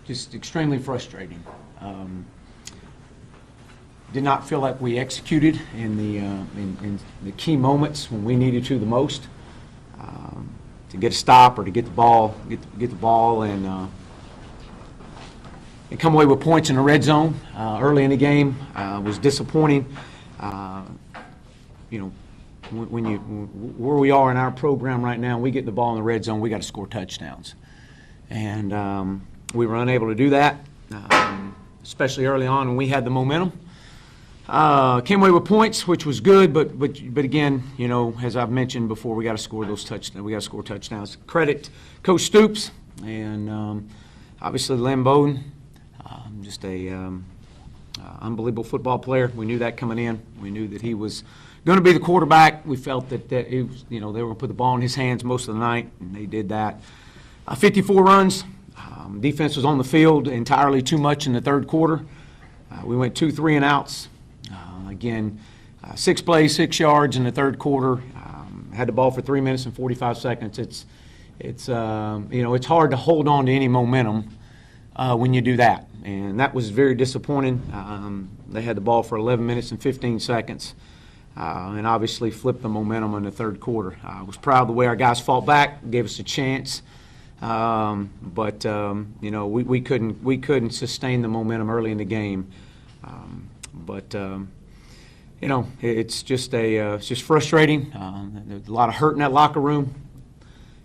just extremely frustrating. Did not feel like we executed in the key moments when we needed to the most, to get a stop or to get the ball, and come away with points in the red zone early in the game was disappointing. Where we are in our program right now, we get the ball in the red zone, we got to score touchdowns, and we were unable to do that, especially early on when we had the momentum. Came away with points, which was good, but again, as I've mentioned before, we got to score those touchdowns. We got to score touchdowns. Credit Coach Stoops and obviously Lynn Bowden, just a unbelievable football player. We knew that coming in. We knew that he was going to be the quarterback. We felt that it was, they were going to put the ball in his hands most of the night, and they did that. 54 runs. Defense was on the field entirely too much in the third quarter. We went 2 3-and-outs. Again, 6 plays, 6 yards in the third quarter. Had the ball for 3 minutes and 45 seconds. It's hard to hold on to any momentum when you do that, and that was very disappointing. They had the ball for 11 minutes and 15 seconds, and obviously flipped the momentum in the third quarter. I was proud of the way our guys fought back, gave us a chance, but we couldn't sustain the momentum early in the game. It's just frustrating. There's a lot of hurt in that locker room,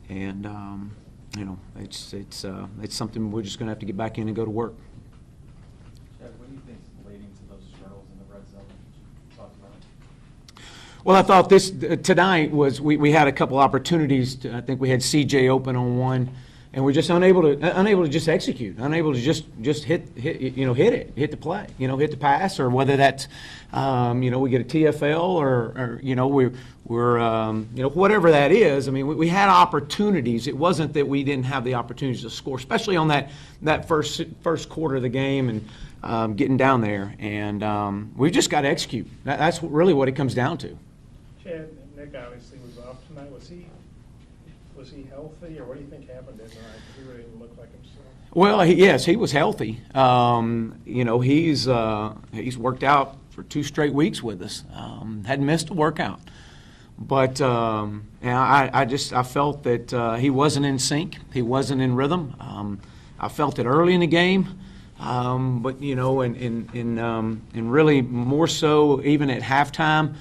and it's something we're just going to have to get back in and go to work. Chad, what do you think is leading to those struggles in the red zone that you talked about? Well, I thought this tonight was we had a couple opportunities. I think we had CJ open on one, and we're just unable to just execute, unable to just hit the play, hit the pass, or whether that's we get a TFL or we're whatever that is. I mean, we had opportunities. It wasn't that we didn't have the opportunities to score, especially on that first quarter of the game and getting down there. And we've just got to execute. That's really what it comes down to. Chad, Nick obviously was off tonight. Was he healthy, or what do you think happened tonight? He really didn't look like himself. Well, yes, he was healthy. He's worked out for 2 straight weeks with us. Hadn't missed a workout, but I felt that he wasn't in sync. He wasn't in rhythm. I felt it early in the game, but and really more so even at halftime.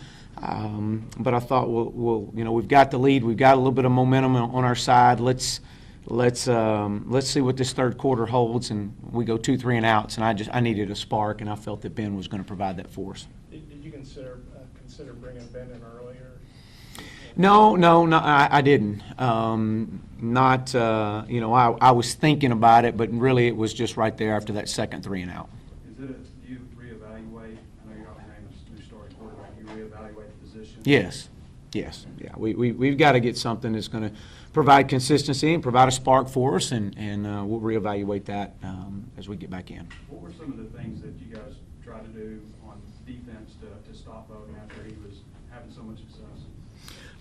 But I thought, we've got the lead. We've got a little bit of momentum on our side. Let's see what this third quarter holds, and we go 2 3-and-outs. And I needed a spark, and I felt that Ben was going to provide that for us. Did you consider bringing Ben in earlier? No, I didn't. I was thinking about it, but really it was just right there after that second 3-and-out. Do you reevaluate? I know you're not named a new starting quarterback. You reevaluate the position? Yes. Yeah. We've got to get something that's going to provide consistency and provide a spark for us, and we'll reevaluate that as we get back in. What were some of the things that you guys tried to do on defense to stop Bowden after he was having so much success?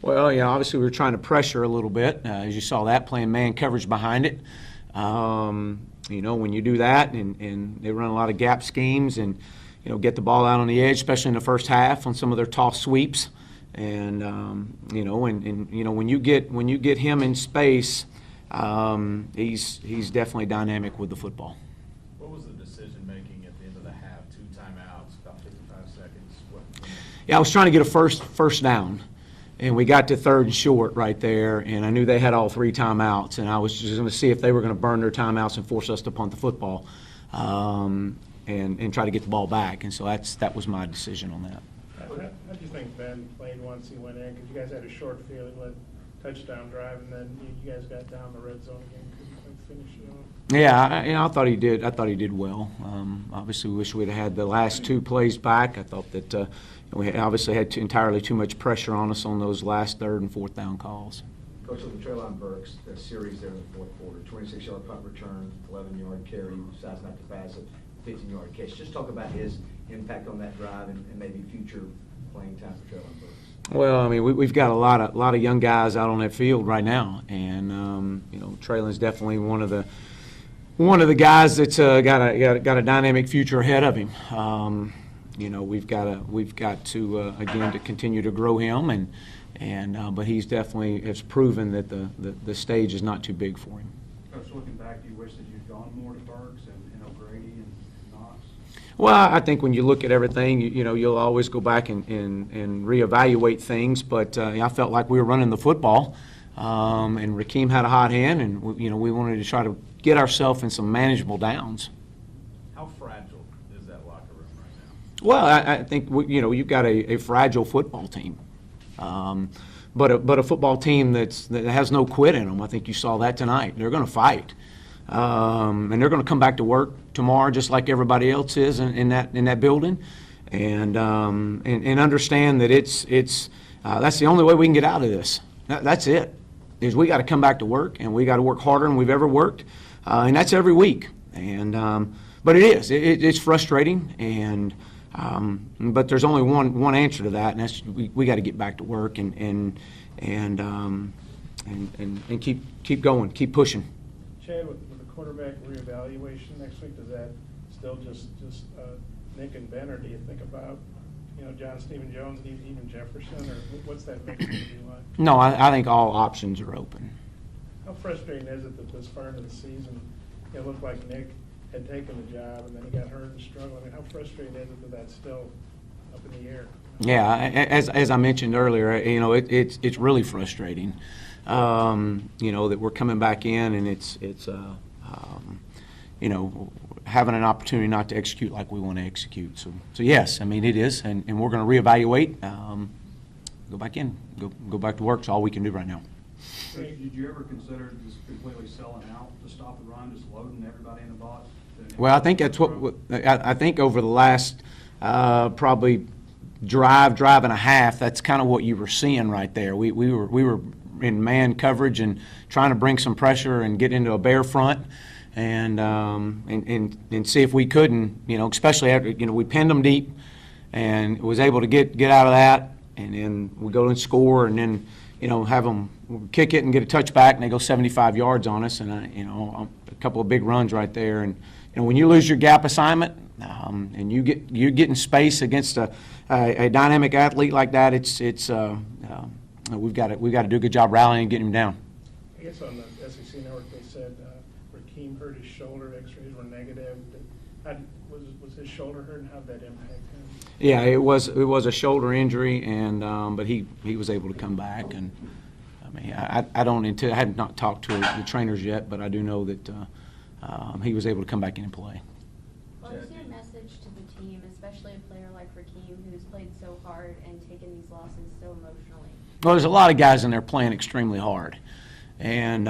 Well, obviously we were trying to pressure a little bit, as you saw that, playing man coverage behind it. When you do that, and they run a lot of gap schemes, and get the ball out on the edge, especially in the first half on some of their toss sweeps. And when you get him in space, he's definitely dynamic with the football. What was the decision making at the end of the half? 2 timeouts, about 55 seconds. Yeah, I was trying to get a first down, and we got to 3rd and short right there, and I knew they had all 3 timeouts, and I was just going to see if they were going to burn their timeouts and force us to punt the football, and try to get the ball back. And so that was my decision on that. How do you think Ben played once he went in? Because you guys had a short field, he led touchdown drive, and then you guys got down the red zone again, couldn't finish it off. Yeah, I thought he did. I thought he did well. Obviously, we wish we'd have had the last 2 plays back. I thought that we obviously had entirely too much pressure on us on those last 3rd and 4th down calls. Coach, look at Treylon Burks, the series there in the fourth quarter, 26-yard punt return, 11-yard carry, decides not to pass it, 15-yard catch. Just talk about his impact on that drive and maybe future playing time for Treylon Burks. Well, I mean, we've got a lot of young guys out on that field right now, and Treylon's definitely one of one of the guys that's got a dynamic future ahead of him. We've got to again to continue to grow him, but he's definitely has proven that the stage is not too big for him. Coach, looking back, do you wish that you'd gone more to Burks and O'Grady and Knox? Well, I think when you look at everything, you'll always go back and reevaluate things. But I felt like we were running the football, and Rakeem had a hot hand, and we wanted to try to get ourselves in some manageable downs. How fragile is that locker room right now? Well, I think you've got a fragile football team, but a football team that has no quit in them. I think you saw that tonight. They're going to fight, and they're going to come back to work tomorrow just like everybody else is in that building, and understand that it's that's the only way we can get out of this. That's it. Is we got to come back to work, and we got to work harder than we've ever worked, and that's every week. But it's frustrating, but there's only one answer to that, and that's we got to get back to work and keep going, keep pushing. Chad, with the quarterback reevaluation next week, does that still just Nick and Ben, or do you think about John Stephen Jones and even Jefferson, or what's that mix going to be like? No, I think all options are open. How frustrating is it that this far into the season, it looked like Nick had taken the job and then he got hurt and struggled? I mean, how frustrating is it that that's still up in the air? Yeah, as I mentioned earlier, it's really frustrating, that we're coming back in and it's having an opportunity not to execute like we want to execute. So yes, I mean it is, and we're going to reevaluate, go back in, go back to work. It's all we can do right now. Did you ever consider just completely selling out to stop the run, just loading everybody in the box? Well, I think that's what I think over the last probably drive and a half. That's kind of what you were seeing right there. We were in man coverage and trying to bring some pressure and get into a bear front. And see if we couldn't, especially after, we pinned them deep and was able to get out of that, and then we go and score, and then, have them kick it and get a touchback, and they go 75 yards on us, and, a couple of big runs right there. And, when you lose your gap assignment, and you get in space against a dynamic athlete like that, we've got to do a good job rallying and getting him down. I guess on the SEC network they said Rakeem hurt his shoulder, x-rays were negative. Was his shoulder hurt, and how did that impact him? Yeah, it was a shoulder injury, and but he was able to come back. And I mean, I have not talked to the trainers yet, but I do know that he was able to come back in and play. What is your message to the team, especially a player like Rakeem, who's played so hard and taken these losses so emotionally? Well, there's a lot of guys in there playing extremely hard, and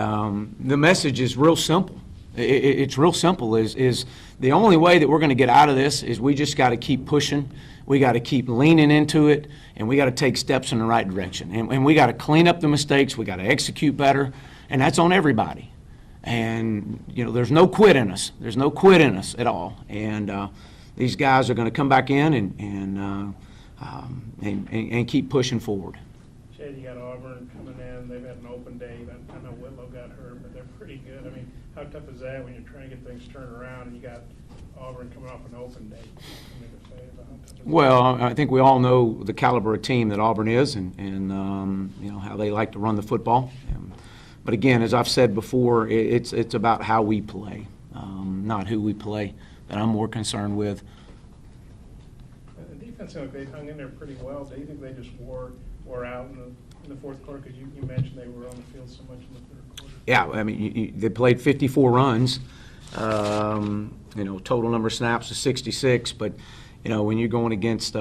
the message is real simple. It's real simple. Is the only way that we're going to get out of this is we just got to keep pushing. We got to keep leaning into it, and we got to take steps in the right direction. And we got to clean up the mistakes. We got to execute better, and that's on everybody. And there's no quit in us. There's no quit in us at all. And these guys are going to come back in and keep pushing forward. Chad, you got Auburn coming in. They've had an open day. I know Whitlow got hurt, but they're pretty good. I mean, how tough is that when you're trying to get things turned around and you got Auburn coming off an open day? Well, I think we all know the caliber of team that Auburn is, and how they like to run the football. But again, as I've said before, it's about how we play, not who we play, that I'm more concerned with. The defense, they hung in there pretty well. Do you think they just wore out in the fourth quarter? Because you mentioned they were on the field so much in the third quarter. Yeah, I mean, they played 54 runs. Total number of snaps was 66, but when you're going against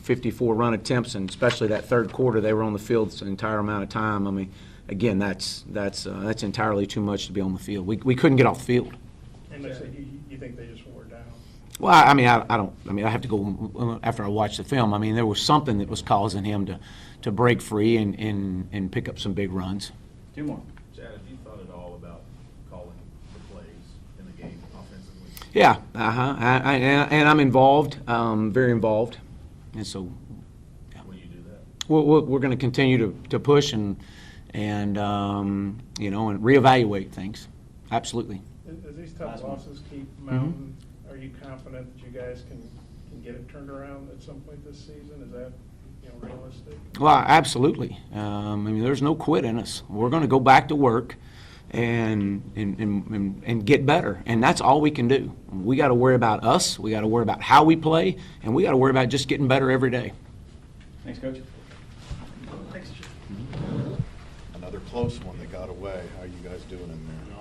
54 run attempts, and especially that third quarter, they were on the field the entire amount of time. I mean, again, that's entirely too much to be on the field. We couldn't get off the field. And you think they just wore down? Well, I mean, I don't. I mean, I have to go after I watch the film. I mean, there was something that was causing him to break free and pick up some big runs. Two more. Chad, have you thought at all about calling the plays in the game offensively? Yeah, and I'm involved, very involved, and so. Yeah. Will you do that? We're going to continue to push and reevaluate things. absolutely. As these tough Last one. losses keep mounting, are you confident that you guys can get it turned around at some point this season? Is that, realistic? Well, absolutely. I mean, there's no quit in us. We're going to go back to work and get better, and that's all we can do. We got to worry about us. We got to worry about how we play, and we got to worry about just getting better every day. Thanks, Coach. Another close one that got away. How are you guys doing in there?